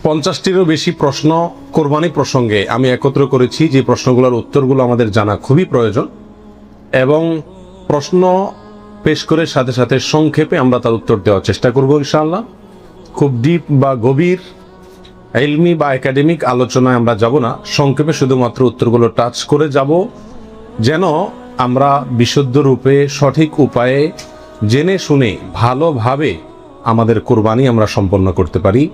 50টিরও বেশি প্রশ্ন কোরবানি প্রসঙ্গে আমি একত্র করেছি, যে প্রশ্নগুলোর উত্তরগুলো আমাদের জানা খুবই প্রয়োজন, এবং প্রশ্ন পেশ করে সাথে সাথে সংক্ষেপে আমরা তার উত্তর দেওয়ার চেষ্টা করব ইনশাআল্লাহ। খুব ডিপ বা গভীর ইলমি বা একাডেমিক আলোচনায় আমরা যাব না, সংক্ষেপে শুধুমাত্র উত্তরগুলো টাচ করে যাব, যেন আমরা বিশুদ্ধ রূপে সঠিক উপায়ে জেনে শুনে ভালোভাবে আমাদের কোরবানি আমরা সম্পন্ন করতে পারি।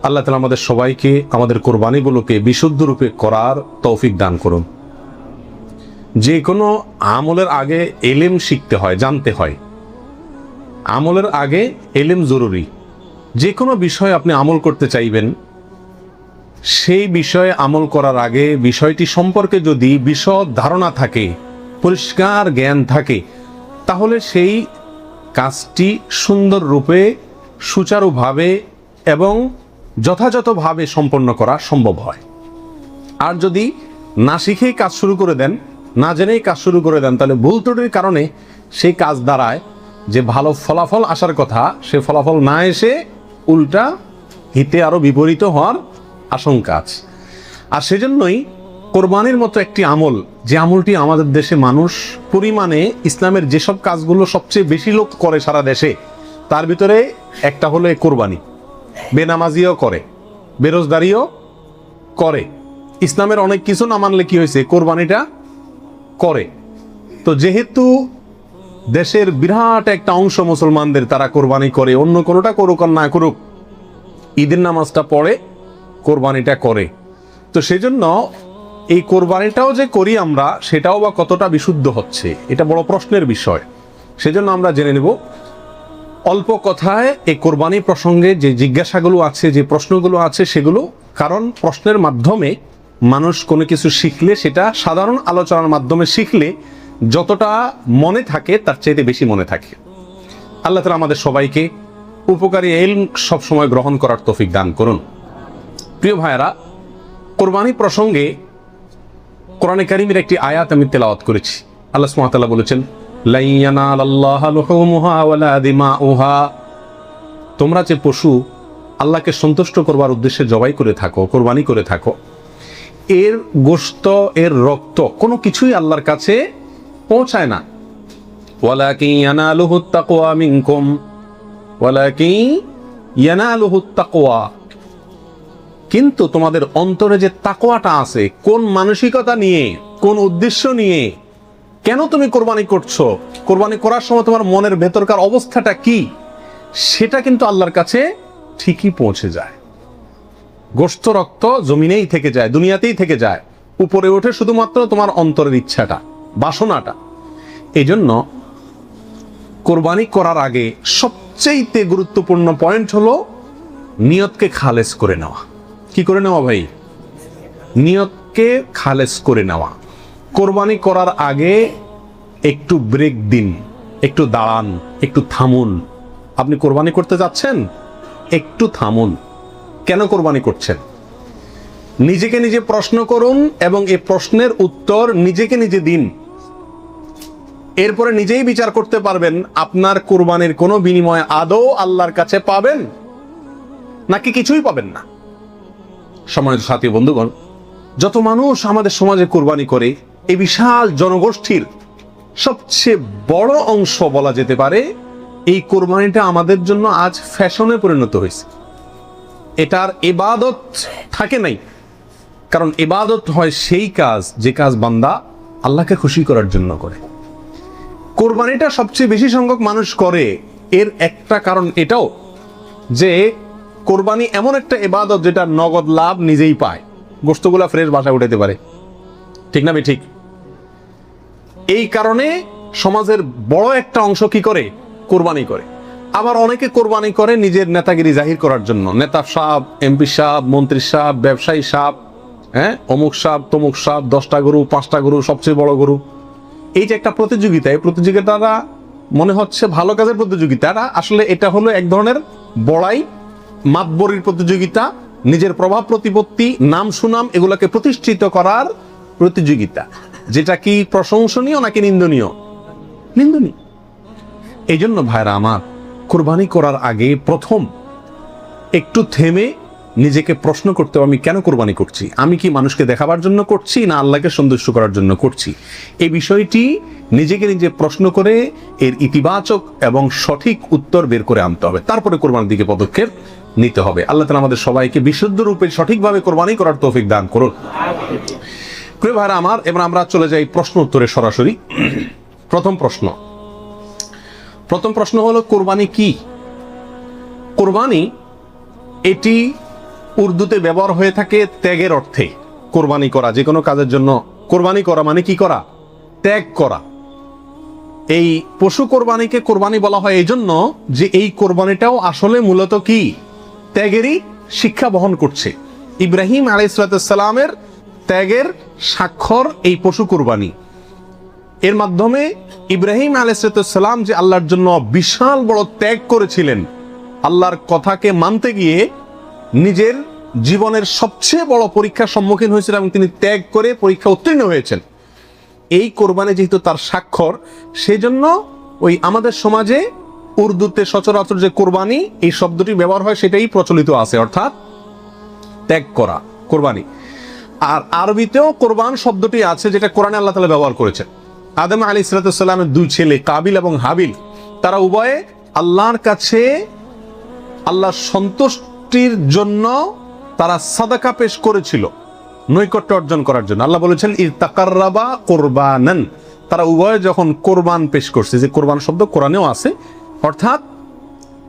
আল্লাহ তাআলা আমাদের সবাইকে আমাদের কোরবানিগুলোকে বিশুদ্ধ রূপে করার তৌফিক দান করুন। যে কোনো আমলের আগে ইলম শিখতে হয়, জানতে হয়। আমলের আগে ইলম জরুরি। যে কোনো বিষয়ে আপনি আমল করতে চাইবেন, সেই বিষয়ে আমল করার আগে বিষয়টি সম্পর্কে যদি বিশদ ধারণা থাকে, পরিষ্কার জ্ঞান থাকে, তাহলে সেই কাজটি সুন্দর রূপে সুচারুভাবে এবং যথাযথভাবে সম্পন্ন করা সম্ভব হয়। আর যদি না শিখেই কাজ শুরু করে দেন, না জেনেই কাজ শুরু করে দেন, তাহলে ভুল ত্রুটির কারণে সেই কাজ দ্বারায় যে ভালো ফলাফল আসার কথা, সে ফলাফল না এসে উল্টা হিতে আরো বিপরীত হওয়ার আশঙ্কা আছে। আর সেজন্যই কোরবানির মতো একটি আমল, যে আমলটি আমাদের দেশে মানুষ পরিমাণে ইসলামের যেসব কাজগুলো সবচেয়ে বেশি লোক করে সারা দেশে, তার ভিতরে একটা হলো এই কোরবানি। বেনামাজিও করে, বেরোজগারিও করে, ইসলামের অনেক কিছু না মানলে কি হয়েছে, কোরবানিটা করে। তো যেহেতু দেশের বিরাট একটা অংশ মুসলমানদের তারা কোরবানি করে, অন্য কোনোটা করুক আর না করুক, ঈদের নামাজটা পড়ে, কোরবানিটা করে। তো সেজন্য এই কোরবানিটাও যে করি আমরা, সেটাও বা কতটা বিশুদ্ধ হচ্ছে, এটা বড় প্রশ্নের বিষয়। সেজন্য আমরা জেনে নেব অল্প কথায় এই কোরবানি প্রসঙ্গে যে জিজ্ঞাসাগুলো আছে, যে প্রশ্নগুলো আছে সেগুলো। কারণ প্রশ্নের মাধ্যমে মানুষ কোনো কিছু শিখলে, সেটা সাধারণ আলোচনার মাধ্যমে শিখলে যতটা মনে থাকে তার চাইতে বেশি মনে থাকে। আল্লাহ তাআলা আমাদের সবাইকে উপকারী ইলম সবসময় গ্রহণ করার তৌফিক দান করুন। প্রিয় ভাইয়েরা, কোরবানি প্রসঙ্গে কোরআনে কারীমের একটি আয়াত আমি তেলাওয়াত করেছি। আল্লাহ সুবহানাহু ওয়া তাআলা বলেছেন, লা ইয়ানালাল্লাহা লুহুমুহা ওয়ালা দিমাউহা। তোমরা যে পশু আল্লাহকে সন্তুষ্ট করবার উদ্দেশ্যে জবাই করে থাকো, কোরবানি করে থাকো, এর গোশত, এর রক্ত কোনো কিছুই আল্লাহর কাছে পৌঁছায় না। ওয়ালাকিন ইয়ানালুহুত তাকওয়া মিনকুম, ওয়ালাকিন ইয়ানালুহুত তাকওয়া। কিন্তু তোমাদের অন্তরে যে তাকওয়াটা আছে, কোন মানসিকতা নিয়ে, কোন উদ্দেশ্য নিয়ে, কেন তুমি কোরবানি করছো, কোরবানি করার সময় তোমার মনের ভেতরকার অবস্থাটা কি, সেটা কিন্তু আল্লাহর কাছে ঠিকই পৌঁছে যায়। গোশত রক্ত জমিনেই থেকে যায়, দুনিয়াতেই থেকে যায়, উপরে ওঠে শুধুমাত্র তোমার অন্তরের ইচ্ছাটা, বাসনাটা। এই জন্য কোরবানি করার আগে সবচেয়ে গুরুত্বপূর্ণ পয়েন্ট হলো নিয়তকে খালেস করে নেওয়া। কি করে নেওয়া ভাই? নিয়তকে খালেস করে নেওয়া। কোরবানি করার আগে একটু ব্রেক দিন, একটু দাঁড়ান, একটু থামুন। আপনি কোরবানি করতে যাচ্ছেন, একটু থামুন। কেন কোরবানি করছেন? নিজেকে নিজে প্রশ্ন করুন এবং এই প্রশ্নের উত্তর নিজেকে নিজে দিন। এরপরে নিজেই বিচার করতে পারবেন আপনার কোরবানির কোনো বিনিময় আদৌ আল্লাহর কাছে পাবেন নাকি কিছুই পাবেন না। সম্মানিত সাথী বন্ধুগণ, যত মানুষ আমাদের সমাজে কোরবানি করে, এই বিশাল জনগোষ্ঠীর সবচেয়ে বড় অংশ বলা যেতে পারে, এই কোরবানিটা আমাদের জন্য আজ ফ্যাশনে পরিণত হয়েছে। এটার ইবাদত থাকে নাই। কারণ ইবাদত হয় সেই কাজ, যে কাজ বান্দা আল্লাহকে খুশি করার জন্য করে। কোরবানিটা সবচেয়ে বেশি সংখ্যক মানুষ করে, এর একটা কারণ এটাও যে কোরবানি এমন একটা ইবাদত যেটা নগদ লাভ নিজেই পায়। গোশতগুলা ফ্রেশ বাসায় উঠাইতে পারে, ঠিক না? ঠিক। এই কারণে সমাজের বড় একটা অংশ কি করে? কোরবানি করে। আবার অনেকে কোরবানি করে নিজের নেতাগিরি জাহির করার জন্য। নেতা সাহেব, এমপি সাহেব, মন্ত্রী সাহেব, ব্যবসায়ী সাহেব, অমুক সাহেব, তমুক সাহেব, 10টা গরু, 5টা গরু, সবচেয়ে বড় গরু। এই যে একটা প্রতিযোগিতা, এই প্রতিযোগিতাটা মনে হচ্ছে ভালো কাজের প্রতিযোগিতা, আসলে এটা হলো এক ধরনের বড়াই, মাতবরির প্রতিযোগিতা, নিজের প্রভাব প্রতিপত্তি, নাম সুনাম এগুলোকে প্রতিষ্ঠিত করার প্রতিযোগিতা, যেটা কি প্রশংসনীয় নাকি নিন্দনীয়? নিন্দনীয়। এই জন্য ভাইরা আমার, কোরবানি করার আগে প্রথম একটু থেমে নিজেকে প্রশ্ন করতে হবে, আমি কেন কোরবানি করছি? আমি কি মানুষকে দেখাবার জন্য করছি না আল্লাহকে সন্তুষ্ট করার জন্য করছি? এই বিষয়টি নিজেকে নিজে প্রশ্ন করে এর ইতিবাচক এবং সঠিক উত্তর বের করে আনতে হবে, তারপরে কোরবানির দিকে পদক্ষেপ নিতে হবে। আল্লাহ তাআলা আমাদের সবাইকে বিশুদ্ধ রূপে সঠিকভাবে কোরবানি করার তৌফিক দান করুন। প্রিয় ভাইরা আমার, এবার আমরা চলে যাই প্রশ্ন উত্তরে সরাসরি। প্রথম প্রশ্ন হলো, কোরবানি কি? কোরবানি এটি উর্দুতে ব্যবহার হয়ে থাকে ত্যাগের অর্থে। কোরবানি করা, যে কোনো কাজের জন্য কোরবানি করা মানে কি করা? ত্যাগ করা। এই পশু কোরবানিকে কোরবানি বলা হয় এই জন্য যে এই কোরবানিটাও আসলে মূলত কি? ত্যাগেরই শিক্ষা বহন করছে। ইব্রাহিম আলাইহিস সালামের ত্যাগের স্বাক্ষর এই পশু কোরবানি। এর মাধ্যমে ইব্রাহিম আলাইহিস সালাম যে আল্লাহর জন্য বিশাল বড় ত্যাগ করেছিলেন, আল্লাহর কথাকে মানতে গিয়ে নিজের জীবনের সবচেয়ে বড় পরীক্ষার সম্মুখীন হয়েছিলেন এবং তিনি ত্যাগ করে পরীক্ষা উত্তীর্ণ হয়েছেন। এই কোরবানি যেহেতু তার স্বাক্ষর, সেই জন্য ওই আমাদের সমাজে উর্দুতে সচরাচর যে কোরবানি এই শব্দটি ব্যবহার হয় সেটাই প্রচলিত আছে, অর্থাৎ ত্যাগ করা, কোরবানি। আর আরবিতেও কোরবান শব্দটি আছে, যেটা কোরআনে আল্লাহ তাআলা ব্যবহার করেছেন। আদম আলাইহিস সালামের দুই ছেলে কাবিল এবং হাবিল, তারা উভয়ে আল্লাহর কাছে আল্লাহর সন্তুষ্টির জন্য তারা সাদাকা পেশ করেছিল, নৈকট্য অর্জন করার জন্য। আল্লাহ বলেছেন ইরতাকাররাবা কোরবানান, তারা উভয়ে যখন কোরবান পেশ করছে, যে কোরবান শব্দ কোরআনেও আছে, অর্থাৎ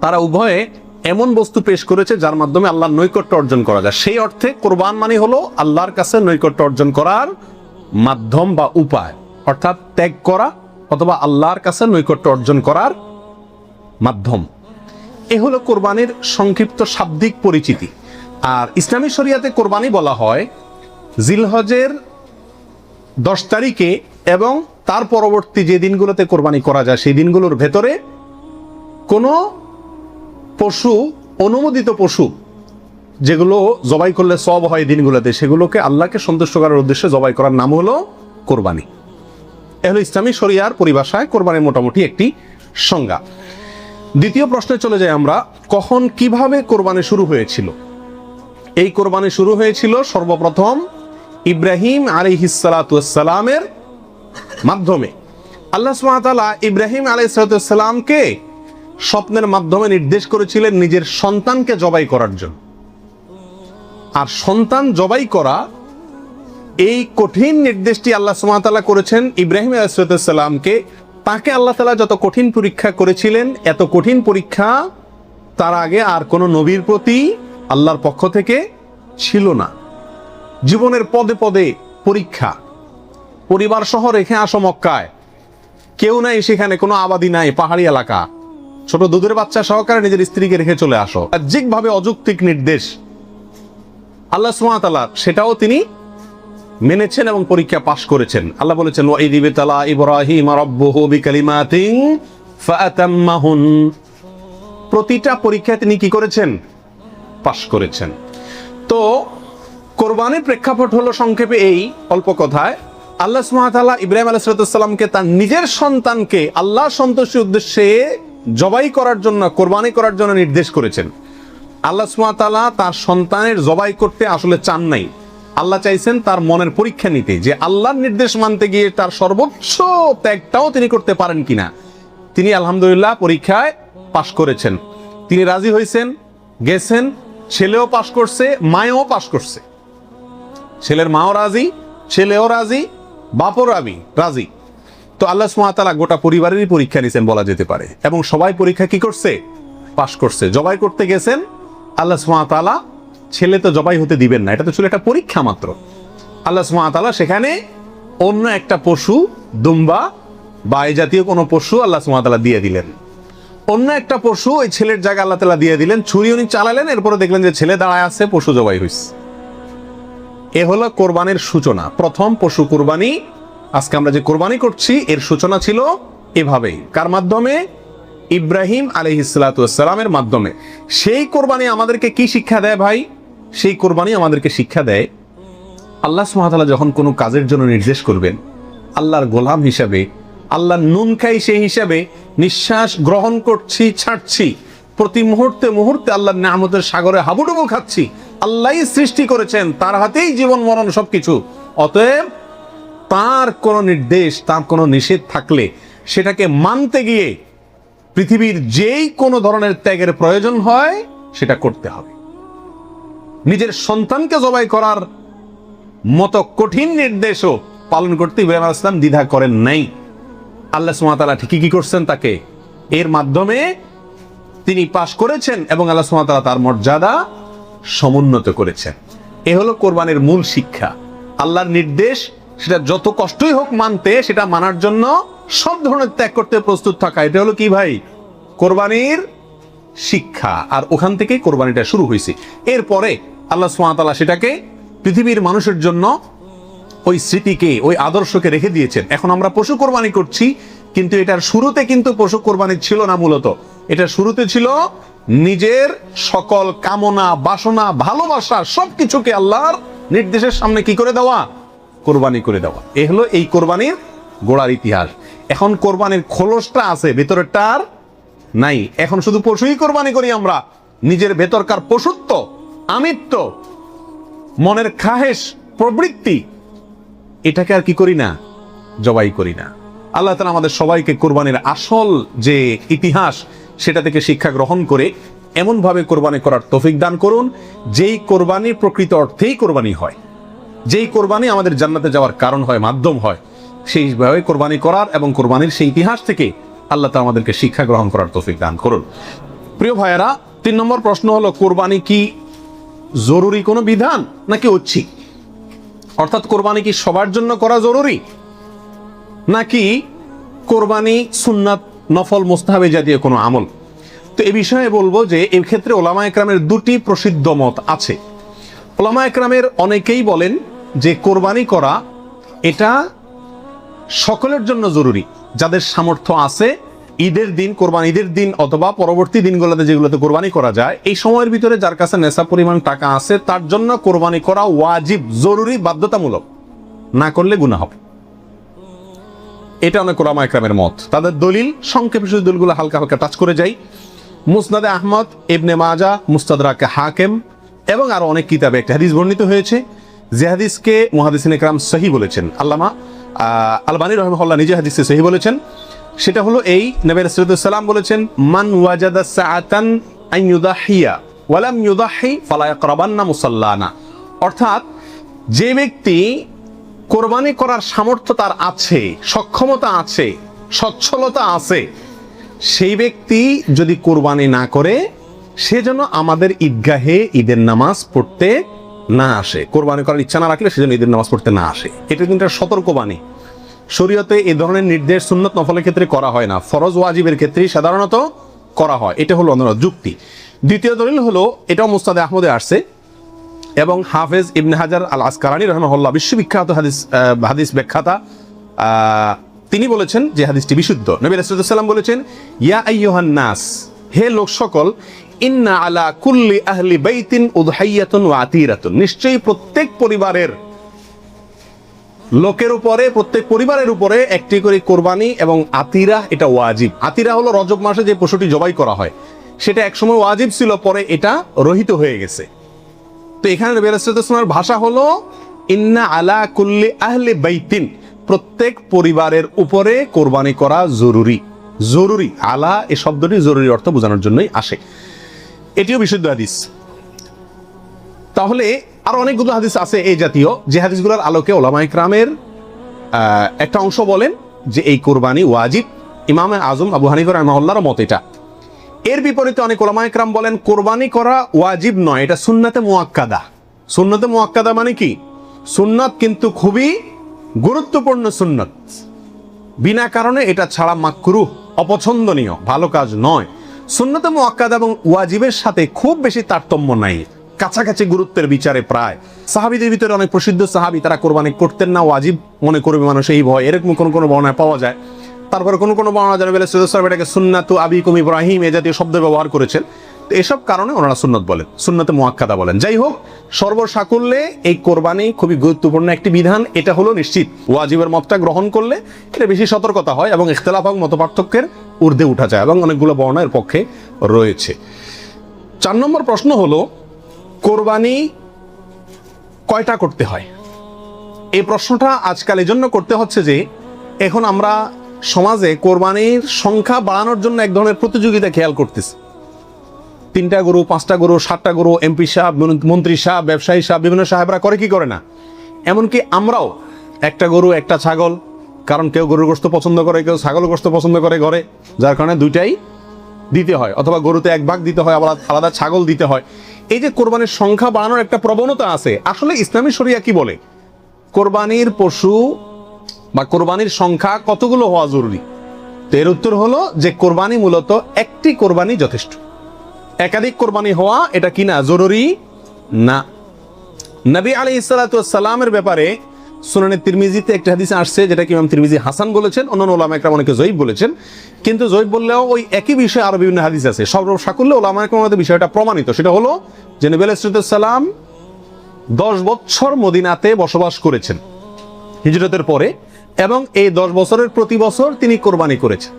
তারা উভয়ে এমন বস্তু পেশ করেছে যার মাধ্যমে আল্লাহর নৈকট্য অর্জন করা যায়। সেই অর্থে কোরবান মানে হলো আল্লাহর কাছে নৈকট্য অর্জন করার মাধ্যম বা উপায়, অর্থাৎ ত্যাগ করা অথবা আল্লাহর কাছে নৈকট্য অর্জন করার মাধ্যম। এ হলো কোরবানির সংক্ষিপ্ত শাব্দিক পরিচিতি। আর ইসলামী শরিয়াতে কোরবানি বলা হয় জিলহজের 10 তারিখে এবং তার পরবর্তী যে দিনগুলোতে কোরবানি করা যায় সেই দিনগুলোর ভেতরে কোনো পশু, অনুমোদিত পশু যেগুলো জবাই করলে সওয়াব হয় দিনগুলোতে, সেগুলোকে আল্লাহকে সন্তুষ্ট করার উদ্দেশ্যে জবাই করার নাম হলো কোরবানি। এ হলো ইসলামী শরিয়ার পরিভাষায় কোরবানির মোটামুটি একটি সংজ্ঞা। দ্বিতীয় প্রশ্নে চলে যাই আমরা, কখন কিভাবে কোরবানি শুরু হয়েছিল? এই কোরবানি শুরু হয়েছিল সর্বপ্রথম ইব্রাহিম আলাইহিস সালামের মাধ্যমে। আল্লাহ সুবহানাহু ওয়া তাআলা ইব্রাহিম আলাইহিস সালামকে স্বপ্নের মাধ্যমে নির্দেশ করেছিলেন নিজের সন্তানকে জবাই করার জন্য। আর সন্তান জবাই করা, এই কঠিন নির্দেশটি আল্লাহ সুবহানাহু ওয়া তাআলা করেছেন ইব্রাহিম আলাইহিস সালামকে। তাকে আল্লাহ তাআলা যত কঠিন পরীক্ষা করেছিলেন, এত কঠিন পরীক্ষা তার আগে আর কোনো নবীর প্রতি আল্লাহর পক্ষ থেকে ছিল না। জীবনের পদে পদে পরীক্ষা, পরিবার সহ রেখে আসো মক্কায়, কেউ নাই সেখানে, কোনো আবাদি নাই, পাহাড়ি এলাকা, ছোট দুধের বাচ্চা সহকারে নিজের স্ত্রীকে রেখে চলে আসো, বাহ্যিকভাবে অযৌক্তিক নির্দেশ আল্লাহ সুবহানাহু ওয়া তাআলা, সেটাও তিনি মেনেছেন এবং পরীক্ষা পাশ করেছেন। আল্লাহ বলেছেন ওয়াইদ ইবতালা ইব্রাহিম রাব্বুহু বিকালিমাতিন ফাআতাম্মাহুন, প্রতিটা পরীক্ষায় তিনি কি করেছেন? পাশ করেছেন। তো কোরবানির প্রেক্ষাপট হলো সংক্ষেপে এই, অল্প কথায়, আল্লাহ সুবহানাহু ওয়া তাআলা ইব্রাহিম আলাইহিস সালামকে তার নিজের সন্তানকে আল্লাহ সন্তুষ্টির উদ্দেশ্যে জবাই করার জন্য, কোরবানি করার জন্য নির্দেশ করেছেন। আল্লাহ সুবহানাহু ওয়া তাআলা তার সন্তানের জবাই করতে আসলে চান নাই, আল্লাহ চাইছেন তার মনের পরীক্ষা নিতে, যে আল্লাহর নির্দেশ মানতে গিয়ে তার সর্বোচ্চ ত্যাগটাও তিনি করতে পারেন কিনা। তিনি আলহামদুলিল্লাহ পরীক্ষায় পাশ করেছেন, তিনি রাজি হয়েছেন, গেছেন, ছেলেও পাশ করছে, মায়েও পাশ করছে, ছেলের মাও রাজি, ছেলেও রাজি, বাপও রাজি। তো আল্লাহ সুবহানাহু ওয়া তাআলা গোটা পরিবারেরই পরীক্ষা নিয়েছেন বলা যেতে পারে, এবং সবাই পরীক্ষা কি করছে? পাশ করছে। জবাই করতে গেছেন, আল্লাহ সুবহানাহু ওয়া তাআলা ছেলে তো জবাই হতে দিবেন না, এটা তো ছিল একটা পরীক্ষা মাত্র। আল্লাহ সুবহানাহু ওয়া তাআলা সেখানে অন্য একটা পশু, দুম্বা বা এই জাতীয় কোনো পশু আল্লাহ সুবহানাহু ওয়া তাআলা দিয়ে দিলেন। অন্য একটা পশু ওই ছেলের জায়গায় আল্লাহ তাআলা দিয়ে দিলেন, ছুরি উনি চালালেন, এরপরে দেখলেন যে ছেলে দাঁড়ায় আছে, পশু জবাই হয়েছে। এ হলো কোরবানির সূচনা, প্রথম পশু কোরবানি। আজকে আমরা যে কোরবানি করছি এর সূচনা ছিল এভাবেই। কার মাধ্যমে? ইব্রাহিম আলাইহিস সালামের মাধ্যমে। সেই কোরবানি আমাদেরকে কি শিক্ষা দেয় ভাই? সেই কোরবানি আমাদেরকে শিক্ষা দেয়, আল্লাহ সুবহানাহু ওয়া তাআলা যখন কোনো কাজের জন্য নির্দেশ করবেন, আল্লাহর গোলাম হিসাবে, আল্লাহর নুন খাই সেই হিসাবে নিঃশ্বাস গ্রহণ করছি, ছাড়ছি, প্রতি মুহূর্তে মুহূর্তে আল্লাহর নিয়ামতের সাগরে হাবুডুবু খাচ্ছি, আল্লাহই সৃষ্টি করেছেন, তার হাতেই জীবন মরণ সবকিছু। অতএব তার কোনো নির্দেশ, তার কোনো নিষেধ থাকলে সেটাকে মানতে গিয়ে পৃথিবীর যেই কোনো ধরনের ত্যাগের প্রয়োজন হয় সেটা করতে হবে। নিজের সন্তানকে জবাই করার মতো কঠিন নির্দেশও পালন করতে ইব্রাহিম আলাইহিস সালাম দ্বিধা করেন নাই। আল্লাহ সুবহানাহু ওয়া তাআলা ঠিকই কি করছেন, তাকে এর মাধ্যমে তিনি পাশ করেছেন এবং আল্লাহ সুবহানাহু ওয়া তাআলা তার মর্যাদা সমুন্নত করেছেন। এ হলো কোরবানির মূল শিক্ষা। আল্লাহর নির্দেশ, সেটা যত কষ্টই হোক মানতে, সেটা মানার জন্য সব ধরনের ত্যাগ করতে প্রস্তুত থাকা, এটা হলো কি ভাই, কোরবানির শিক্ষা। আর ওখান থেকেই কোরবানিটা শুরু হয়েছে। এরপরে আল্লাহ সুবহানাহু ওয়া তাআলা সেটাকে পৃথিবীর মানুষের জন্য ওই স্মৃতিকে, ওই আদর্শকে রেখে দিয়েছেন। এখন আমরা পশু কোরবানি করছি, কিন্তু এটার শুরুতে কিন্তু পশু কোরবানি ছিল না। মূলত এটা শুরুতে ছিল নিজের সকল কামনা, বাসনা, ভালোবাসা সবকিছুকে আল্লাহর নির্দেশের সামনে কি করে দেওয়া, কোরবানি করে দেওয়া। এ হলো এই কোরবানির গোড়ার ইতিহাস। এখন কোরবানির খোলসটা আছে, ভেতরেরটা আর নাই। এখন শুধু পশুই কোরবানি করি আমরা, নিজের ভেতরকার পশুত্ব, আমিত্ব, মনের খাহেশ, প্রবৃত্তি, এটাকে আর কি করি না, জবাই করি না। আল্লাহ তাআলা আমাদের সবাইকে কোরবানির আসল যে ইতিহাস সেটা থেকে শিক্ষা গ্রহণ করে এমনভাবে কোরবানি করার তৌফিক দান করুন, যেই কোরবানি প্রকৃত অর্থেই কোরবানি হয়, যেই কোরবানি আমাদের জান্নাতে যাওয়ার কারণ হয়, মাধ্যম হয়, সেইভাবে কোরবানি করার এবং কোরবানির সেই ইতিহাস থেকে আল্লাহ তাআলা আমাদেরকে শিক্ষা গ্রহণ করার তৌফিক দান করুন। প্রিয় ভাইয়েরা, 3 নম্বর প্রশ্ন হলো, কোরবানি কি জরুরি কোনো বিধান নাকি ঐচ্ছিক? অর্থাৎ কোরবানি কি সবার জন্য করা জরুরি, নাকি কোরবানি সুন্নাত, নফল, মুস্তাহাবি জাতীয় কোনো আমল? তো এই বিষয়ে বলবো যে এই ক্ষেত্রে ওলামায়ে কেরামের 2টি প্রসিদ্ধ মত আছে। ওলামায়ে কেরামের অনেকেই বলেন যে কোরবানি করা এটা সকলের জন্য জরুরি, যাদের সামর্থ্য আছে। ঈদের দিন, কোরবানি ঈদের দিন অথবা পরবর্তী দিনগুলোতে যেগুলোতে কোরবানি করা যায়, এই সময়ের ভিতরে যার কাছে নেশা পরিমাণ টাকা আছে, তার জন্য কোরবানি করা ওয়াজিব, জরুরি, বাধ্যতামূলক। না করলে গুনাহ হবে। এটা অনেক ওলামায়ে কেরামের মত। তাদের দলিল, সংক্ষেপে শুধু দলিলগুলো হালকা হালকা টাচ করে যাই। মুসনাদে আহমদ, ইবনে মাজাহ, মুস্তাদরাকে হাকিম এবং আরো অনেক কিতাবে একটা হাদিস বর্ণিত হয়েছে, যে হাদিসকে মুহাদ্দিসিনে কেরাম সহিহ বলেছেন। আল্লামা আলবানী রাহিমাহুল্লাহ নিজে হাদিসে সহিহ বলেছেন। সেটা হলো এই, নবী রাসূলুল্লাহ সাল্লাল্লাহু আলাইহি ওয়াসাল্লাম বলেছেন, মান ওয়াজাদা সাআতান আন ইউদাহিয়া ওয়া লাম ইউদাহি ফালা ইয়াকরাবান্না মুসাল্লানা। অর্থাৎ যে ব্যক্তি কোরবানি করার সামর্থ্য তার আছে, সক্ষমতা আছে, সচ্ছলতা আছে, সেই ব্যক্তি যদি কোরবানি না করে, সে যেন আমাদের ঈদগাহে ঈদের নামাজ পড়তে না আসে। কোরবানি করার ইচ্ছা না রাখলে সেজন্য ঈদের নামাজ পড়তে না আসে। এটা কিন্তু একটা সতর্কবাণী। শরীয়তে এই ধরনের নির্দেশ সুন্নত নফলের ক্ষেত্রে করা হয় না, ফরজ ওয়াজিবের ক্ষেত্রেই সাধারণত করা হয়। এটা হলো অন্য যুক্তি। দ্বিতীয় দলিল হলো, এটাও মুস্তাদে আহমদে আসছে এবং হাফেজ ইবনে হাজার আল আসকালানী রাহিমাহুল্লাহ, বিশ্ববিখ্যাত হাদিস ব্যাখ্যাতা, তিনি বলেছেন যে হাদিসটি বিশুদ্ধ। নবী রাসূলুল্লাহ সাল্লাল্লাহু আলাইহি ওয়াসাল্লাম বলেছেন, ইয়া আইয়ুহান নাস, হে লোক সকল, ইন্না আলা কুল্লি আহলি বাইতিন উদহাইয়াতুন ওয়া আতিরাতুন, নিশ্চয়ই প্রত্যেক পরিবারের লোকের উপরে, প্রত্যেক পরিবারের উপরে একটি করে কোরবানি এবং আতিরা, এটা ওয়াজিব। আতিরা হলো রজব মাসে যে পশুটি জবাই করা হয়, সেটা একসময় ওয়াজিব ছিল, পরে এটা রহিত হয়ে গেছে। তো এখানে নবী রাসূলুল্লাহ সাল্লাল্লাহু আলাইহি ওয়াসাল্লামের ভাষা হলো ইন্না আলা কুল্লি আহলি বাইতিন, প্রত্যেক পরিবারের উপরে কোরবানি করা জরুরি। জরুরি, আলা এই শব্দটি জরুরি অর্থ বোঝানোর জন্যই আসে। এটিও বিশুদ্ধ হাদিস। তাহলে আরো অনেকগুলো হাদিস আছে এই জাতীয়, যে হাদিসগুলোর আলোকে ওলামায়ে কেরামের একটা অংশ বলেন যে এই কোরবানি ওয়াজিব। ইমাম আজম আবু হানিফা রাহিমাহুল্লাহর মত এটা। এর বিপরীতে অনেক ওলামায়ে কেরাম বলেন কোরবানি করা ওয়াজিব নয়, এটা সুন্নাতে মুআক্কাদা। সুন্নাতে মুআক্কাদা মানে কি? সুন্নাত, কিন্তু খুবই গুরুত্বপূর্ণ সুন্নাত। বিনা কারণে এটা ছাড়া মাকরুহ, অপছন্দনীয়, ভালো কাজ নয়। সুন্নাতে মুআক্কাদা এবং ওয়াজিবের সাথে খুব বেশি তারতম্য নাই, কাছাকাছি গুরুত্বের বিচারে প্রায়। সাহাবীদের ভিতরে অনেক প্রসিদ্ধ সাহাবী, তারা কোরবানি করতেন না, ওয়াজিব মনে করবে মানুষ, এই ভয়, এরকম কোন বর্ণনায় পাওয়া যায়। তারপরে কোন বর্ণনা জানা গেলে এটাকে সুন্নাতু আবিকুম ইব্রাহিম এ জাতীয় শব্দ ব্যবহার করেছেন। তো এসব কারণে ওনারা সুন্নত বলেন, সুন্নাতে মুআক্কাদা বলেন। যাই হোক, সর্বসাকুল্যে এই কোরবানি খুবই গুরুত্বপূর্ণ একটি বিধান, এটা হলো নিশ্চিত। ওয়াজিবের মতটা গ্রহণ করলে এটা বেশি সতর্কতা হয় এবং ইখতিলাফ এবং মতপার্থক্যের ঊর্ধ্বে উঠা যায়, এবং অনেকগুলো বর্ণনার পক্ষে রয়েছে। 4 নম্বর প্রশ্ন হলো, কোরবানি কয়টা করতে হয়? এই প্রশ্নটা আজকাল এই জন্য করতে হচ্ছে যে এখন আমরা সমাজে কোরবানির সংখ্যা বাড়ানোর জন্য এক ধরনের প্রতিযোগিতা খেয়াল করতেছি। 3টা গরু, 5টা গরু, 7টা গরু, এমপি সাহেব, মন্ত্রী সাহেব, ব্যবসায়ী সাহেব, বিভিন্ন সাহেবরা করে কি করে না? এমনকি আমরাও একটা গরু, একটা ছাগল, কারণ কেউ গরুর গোশত পছন্দ করে, কেউ ছাগল গোশত পছন্দ করে ঘরে, যার কারণে দুইটাই দিতে হয়, অথবা গরুতে 1 ভাগ দিতে হয়, আবার আলাদা ছাগল দিতে হয়। এই যে কোরবানির সংখ্যা বাড়ানোর একটা প্রবণতা আছে, আসলে ইসলামী শরিয়া কি বলে? কোরবানির পশু বা কোরবানির সংখ্যা কতগুলো হওয়া জরুরি? তো এর উত্তর হলো যে কোরবানি মূলত একটি কোরবানি যথেষ্ট। একাধিক কোরবানি হওয়া এটা কি না? জরুরি না। নবী আলাইহিস সালাতু ওয়াস সালামের ব্যাপারে সুনানে তিরমিজিতে একটা হাদিস আসছে, যেটা কি ইমাম তিরমিজি হাসান বলেছেন, অন্যান্য উলামা একরাম অনেকে জয়ীফ বলেছেন। কিন্তু জয়ীফ বললেও ওই একই বিষয়ে আরো বিভিন্ন হাদিস আছে। সর্বসাকুল্যে উলামা একরামের বিষয়টা প্রমাণিত। সেটা হলো যে নবী আলাইহিস সালাম 10 বছর মদিনাতে বসবাস করেছেন হিজরতের পরে, এবং এই 10 বছরের প্রতি বছর তিনি কোরবানি করেছেন।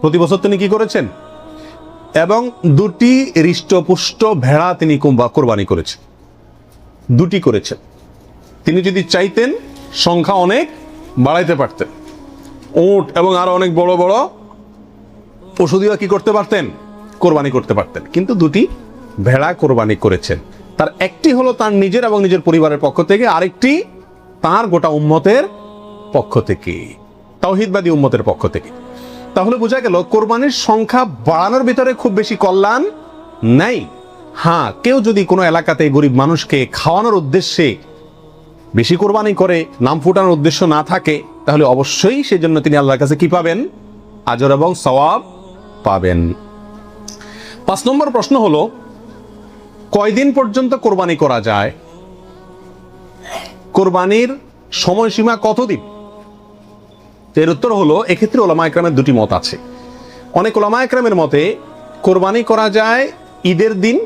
প্রতি বছর তিনি কি করেছেন? এবং 2টি হৃষ্টপুষ্ট ভেড়া তিনি কোরবানি করেছেন। 2টি করেছেন। তিনি যদি চাইতেন সংখ্যা অনেক বাড়াইতে পারতেন, উট এবং আরো অনেক বড় বড় পশু দিয়ে কি করতে পারতেন? কোরবানি করতে পারতেন। কিন্তু 2টি ভেড়া কোরবানি করেছেন। তার একটি হলো তার নিজের এবং নিজের পরিবারের পক্ষ থেকে, আরেকটি তার গোটা উম্মতের পক্ষ থেকে, তাওহীদবাদী উম্মতের পক্ষ থেকে। তাহলে বোঝা গেল কোরবানির সংখ্যা বাড়ানোর ভিতরে খুব বেশি কল্যাণ নাই। হ্যাঁ, কেউ যদি কোনো এলাকাতে গরিব মানুষকে খাওয়ানোর উদ্দেশ্যে বেশি কোরবানি করে, নাম ফুটানোর উদ্দেশ্য না থাকে, তাহলে অবশ্যই সেজন্য তিনি আল্লাহর কাছে কি পাবেন? আজর এবং সওয়াব পাবেন। 5 নম্বর প্রশ্ন হলো, কয়দিন পর্যন্ত কোরবানি করা যায়? কোরবানির সময়সীমা কতদিন? এর উত্তর হলো, এক্ষেত্রে ওলামা একরামের 2টি মত আছে। অনেক ওলামা একরামের মতে কোরবানি করা যায় ঈদের দিন,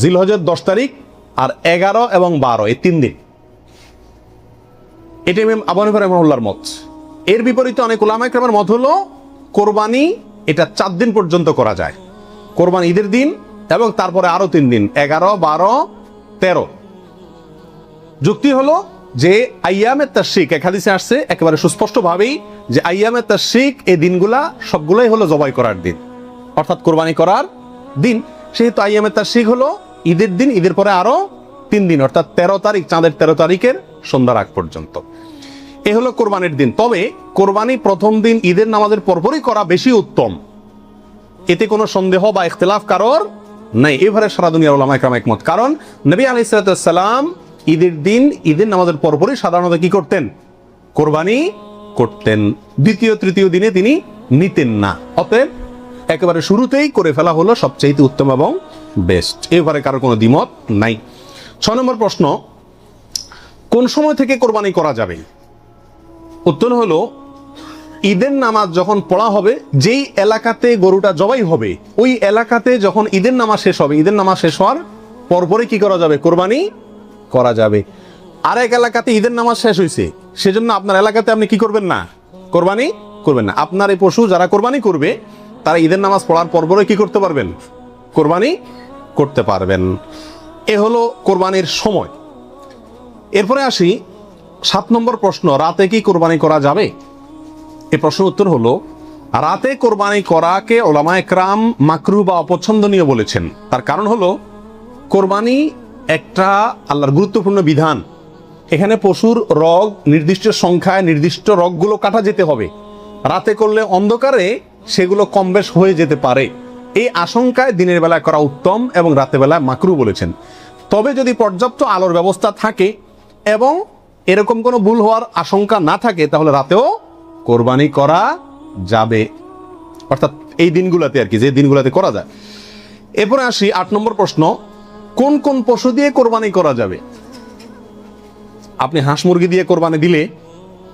জিলহজের 10 তারিখ, আর 11 এবং 12 এই 3 দিন। এটা ইমাম আবু হানিফা রাহিমাহুল্লাহর মত। এর বিপরীতে অনেক উলামা একরামের মত হলো কোরবানি এটা 4 দিন পর্যন্ত করা যায়। কোরবানি ঈদের দিন এবং তারপরে আরো 3 দিন, 11, 12, 13। যুক্তি হলো যে আইয়ামে তাশরিক, এক হাদিসে আসছে একেবারে সুস্পষ্ট ভাবেই যে আইয়ামে তাশরিক এই দিনগুলা সবগুলাই হলো জবাই করার দিন, অর্থাৎ কোরবানি করার দিন। সেহেতু আইয়ামে তাশরিক হলো ঈদের দিন, ঈদের পরে আরো 3 দিন, অর্থাৎ 13 তারিখ, চাঁদের 13 তারিখের সন্ধ্যার আগ পর্যন্ত। এ হলো কোরবানির দিন। তবে কোরবানি প্রথম দিন ঈদের নামাজের পরপরই করা বেশি উত্তম, এতে কোনো সন্দেহ বা ইখতিলাফ কারোর নাই। এবারে সারা দুনিয়ার উলামা একরাম একমত। কারণ নবী আলাইহিস সালাম ঈদের দিন ঈদের নামাজের পরপরই সাধারণত কি করতেন? কোরবানি করতেন। দ্বিতীয় তৃতীয় দিনে তিনি নিতেন না। অতএব একেবারে শুরুতেই করে ফেলা হলো সবচেয়ে উত্তম এবং বেস্ট। এবারে কারো কোনো দ্বিমত নাই। 6 নম্বর প্রশ্ন, কোন সময় থেকে কোরবানি করা যাবে? উত্তর হলো, ঈদের নামাজ যখন পড়া হবে, যেই এলাকাতে গরুটা জবাই হবে, ওই এলাকাতে যখন ঈদের নামাজ শেষ হবে, ঈদের নামাজ শেষ হওয়ার পরপরই কি করা যাবে? কোরবানি করা যাবে। আরেক এলাকাতে ঈদের নামাজ শেষ হয়েছে, সেজন্য আপনার এলাকাতে আপনি কি করবেন না? কোরবানি করবেন না। আপনার এই পশু যারা কোরবানি করবে, তারা ঈদের নামাজ পড়ার পরপরই কি করতে পারবেন? কোরবানি করতে পারবেন। এ হলো কোরবানির সময়। এরপরে আসি 7 নম্বর প্রশ্ন, রাতে কি কোরবানি করা যাবে? এই প্রশ্নের উত্তর হলো, রাতে কোরবানি করাকে ওলামা একরাম মাকরুহ বা অপছন্দনীয় বলেছেন। তার কারণ হলো, কোরবানি একটা আল্লাহর গুরুত্বপূর্ণ বিধান। এখানে পশুর রগ নির্দিষ্ট সংখ্যায়, নির্দিষ্ট রগগুলো কাটা যেতে হবে। রাতে করলে অন্ধকারে সেগুলো কম বেশ হয়ে যেতে পারে। এই আশঙ্কায় দিনের বেলায় করা উত্তম এবং রাতের বেলায় মাকরুহ বলেছেন। তবে যদি পর্যাপ্ত আলোর ব্যবস্থা থাকে এবং এরকম কোনো ভুল হওয়ার আশঙ্কা না থাকে, তাহলে রাতেও কোরবানি করা যাবে, অর্থাৎ এই দিনগুলোতে আর কি, যে দিনগুলোতে করা যায়। এরপরে আসি 8 নম্বর প্রশ্ন, কোন কোন পশু দিয়ে কোরবানি করা যাবে? আপনি হাঁস মুরগি দিয়ে কোরবানি দিলে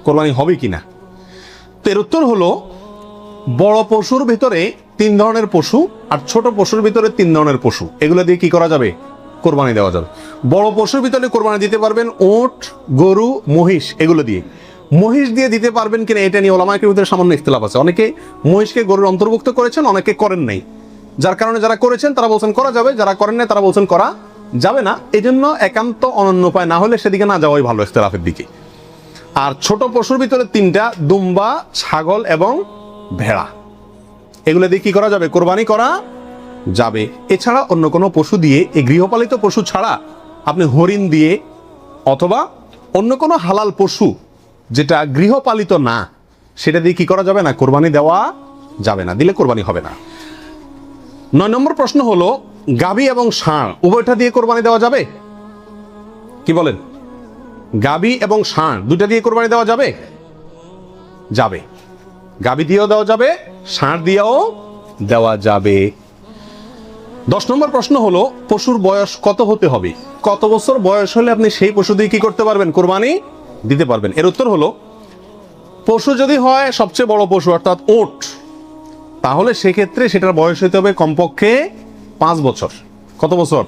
কোরবানি হবে কিনা? তো এর উত্তর হলো, বড় পশুর ভিতরে 3 ধরনের পশু আর ছোট পশুর ভিতরে 3 ধরনের পশু, এগুলো দিয়ে কি করা যাবে? কোরবানি দেওয়া যাবে। বড় পশুর ভিতরে কোরবানি দিতে পারবেন উট, গরু, মহিষ, এগুলো দিয়ে। মহিষ দিয়ে দিতে পারবেন কিনা এটা নিয়ে ওলামা একরামের ভিতরে সামান্য ইখতিলাফ আছে। অনেকে মহিষকে গরুর অন্তর্ভুক্ত করেছেন, অনেকে করেন নাই। যার কারণে যারা করেছেন তারা বলছেন করা যাবে, যারা করেন না তারা বলছেন করা যাবে না। এই জন্য একান্ত অনন্য উপায় না হলে সেদিকে না যাওয়াই ভালো, ইখতিলাফের দিকে। আর ছোট পশুর ভিতরে তিনটা, দুম্বা, ছাগল এবং ভেড়া, এগুলো দিয়ে কি করা যাবে? কোরবানি করা যাবে। এছাড়া অন্য কোনো পশু দিয়ে, এই গৃহপালিত পশু ছাড়া আপনি হরিণ দিয়ে অথবা অন্য কোনো হালাল পশু যেটা গৃহপালিত না, সেটা দিয়ে কি করা যাবে না? কোরবানি দেওয়া যাবে না, দিলে কোরবানি হবে না। 9 নম্বর প্রশ্ন হলো, গাভী এবং ষাঁড় উভয়টা দিয়ে কোরবানি দেওয়া যাবে? কি বলেন? গাভী এবং ষাঁড় দুইটা দিয়ে কোরবানি দেওয়া যাবে? যাবে। গাভী দিয়েও দেওয়া যাবে, ষাঁড় দিয়েও দেওয়া যাবে। 10 নম্বর প্রশ্ন হলো, পশুর বয়স কত হতে হবে? কত বছর বয়স হলে আপনি সেই পশু দিয়ে কি করতে পারবেন? কোরবানি দিতে পারবেন। এর উত্তর হলো, পশু যদি হয় সবচেয়ে বড় পশু অর্থাৎ উট, তাহলে সেক্ষেত্রে সেটার বয়স হতে হবে কমপক্ষে 5 বছর। কত বছর?